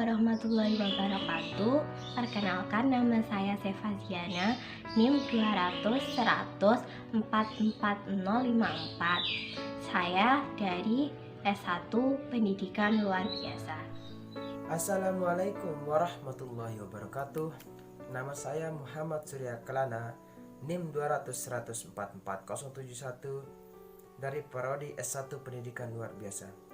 warahmatullahi wabarakatuh. Perkenalkan, nama saya Sefaziana, NIM 200-100-44054. Saya dari S1 Pendidikan Luar Biasa. Assalamualaikum warahmatullahi wabarakatuh. Nama saya Muhammad Surya Kelana, NIM 200-100-44071 dari Prodi S1 Pendidikan Luar Biasa.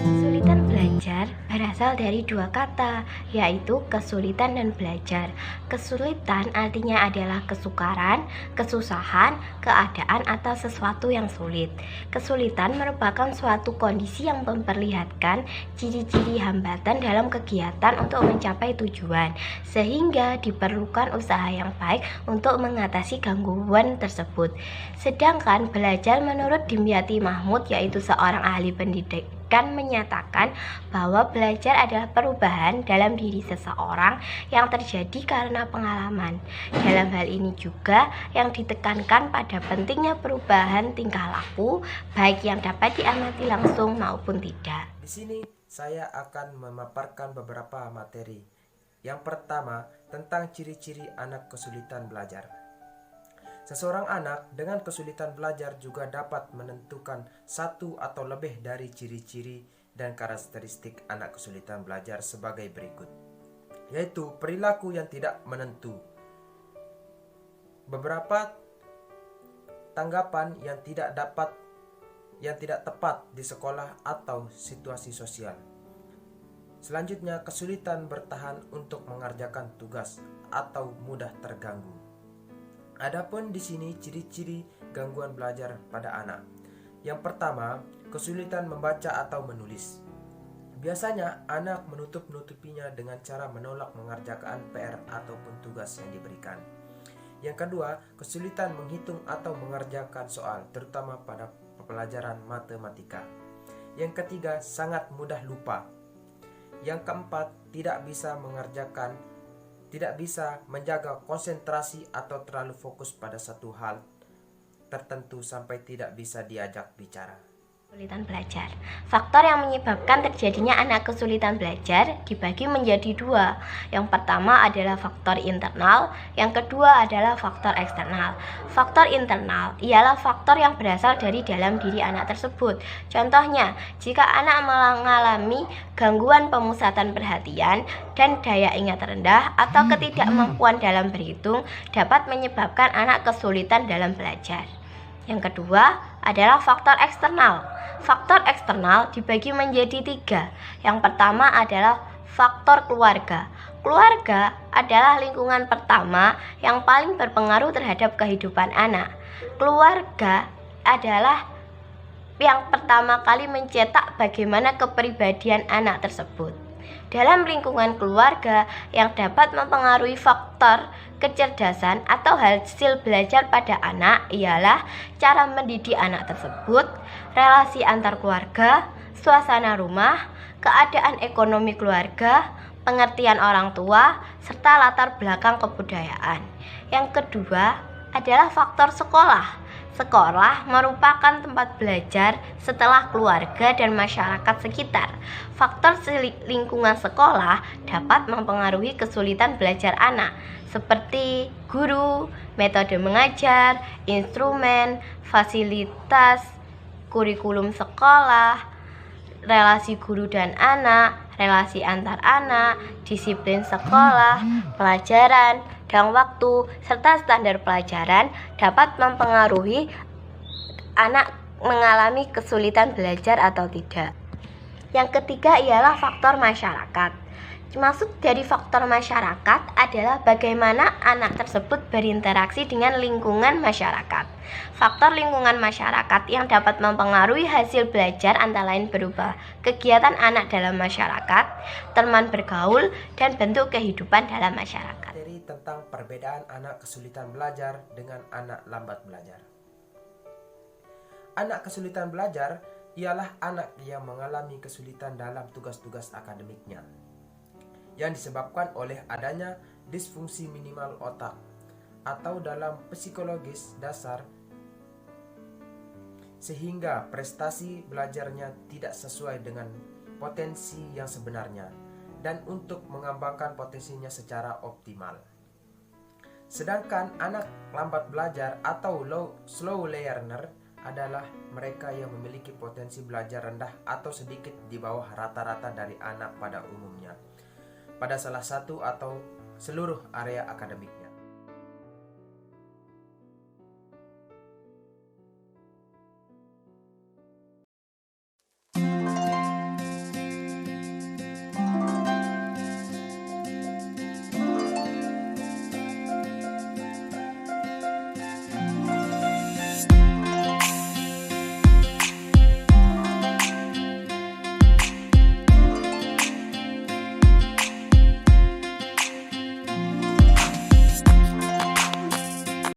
Kesulitan belajar berasal dari dua kata, yaitu kesulitan dan belajar. Kesulitan artinya adalah kesukaran, kesusahan, keadaan atau sesuatu yang sulit. Kesulitan merupakan suatu kondisi yang memperlihatkan ciri-ciri hambatan dalam kegiatan untuk mencapai tujuan, sehingga diperlukan usaha yang baik untuk mengatasi gangguan tersebut. Sedangkan belajar menurut Dimyati Mahmud, yaitu seorang ahli pendidik, menyatakan bahwa belajar adalah perubahan dalam diri seseorang yang terjadi karena pengalaman. Dalam hal ini juga yang ditekankan pada pentingnya perubahan tingkah laku, baik yang dapat diamati langsung maupun tidak. Di sini saya akan memaparkan beberapa materi. Yang pertama, tentang ciri-ciri anak kesulitan belajar. Seseorang anak dengan kesulitan belajar juga dapat menentukan satu atau lebih dari ciri-ciri dan karakteristik anak kesulitan belajar sebagai berikut, yaitu perilaku yang tidak menentu, beberapa tanggapan yang tidak tepat di sekolah atau situasi sosial. Selanjutnya, kesulitan bertahan untuk mengerjakan tugas atau mudah terganggu. Adapun di sini ciri-ciri gangguan belajar pada anak. Yang pertama, kesulitan membaca atau menulis. Biasanya anak menutup-nutupinya dengan cara menolak mengerjakan PR ataupun tugas yang diberikan. Yang kedua, kesulitan menghitung atau mengerjakan soal, terutama pada pelajaran matematika. Yang ketiga, sangat mudah lupa. Yang keempat, tidak bisa menjaga konsentrasi atau terlalu fokus pada satu hal tertentu sampai tidak bisa diajak bicara. Kesulitan belajar. Faktor yang menyebabkan terjadinya anak kesulitan belajar dibagi menjadi dua. Yang pertama adalah faktor internal, yang kedua adalah faktor eksternal. Faktor internal ialah faktor yang berasal dari dalam diri anak tersebut. Contohnya, jika anak mengalami gangguan pemusatan perhatian dan daya ingat rendah atau ketidakmampuan dalam berhitung, dapat menyebabkan anak kesulitan dalam belajar. Yang kedua adalah faktor eksternal. Faktor eksternal dibagi menjadi tiga. Yang pertama adalah faktor keluarga. Keluarga adalah lingkungan pertama yang paling berpengaruh terhadap kehidupan anak. Keluarga adalah yang pertama kali mencetak bagaimana kepribadian anak tersebut. Dalam lingkungan keluarga yang dapat mempengaruhi faktor kecerdasan atau hasil belajar pada anak ialah cara mendidik anak tersebut, relasi antar keluarga, suasana rumah, keadaan ekonomi keluarga, pengertian orang tua, serta latar belakang kebudayaan. Yang kedua adalah faktor sekolah. Sekolah merupakan tempat belajar setelah keluarga dan masyarakat sekitar. Faktor lingkungan sekolah dapat mempengaruhi kesulitan belajar anak, seperti guru, metode mengajar, instrumen, fasilitas, kurikulum sekolah, relasi guru dan anak, relasi antar anak, disiplin sekolah, pelajaran, dan waktu, serta standar pelajaran dapat mempengaruhi anak mengalami kesulitan belajar atau tidak. Yang ketiga ialah faktor masyarakat. Maksud dari faktor masyarakat adalah bagaimana anak tersebut berinteraksi dengan lingkungan masyarakat. Faktor lingkungan masyarakat yang dapat mempengaruhi hasil belajar antara lain berupa kegiatan anak dalam masyarakat, teman bergaul, dan bentuk kehidupan dalam masyarakat. Materi tentang perbedaan anak kesulitan belajar dengan anak lambat belajar. Anak kesulitan belajar ialah anak yang mengalami kesulitan dalam tugas-tugas akademiknya yang disebabkan oleh adanya disfungsi minimal otak atau dalam psikologis dasar, sehingga prestasi belajarnya tidak sesuai dengan potensi yang sebenarnya dan untuk mengembangkan potensinya secara optimal. Sedangkan anak lambat belajar atau slow learner adalah mereka yang memiliki potensi belajar rendah atau sedikit di bawah rata-rata dari anak pada umumnya pada salah satu atau seluruh area akademik.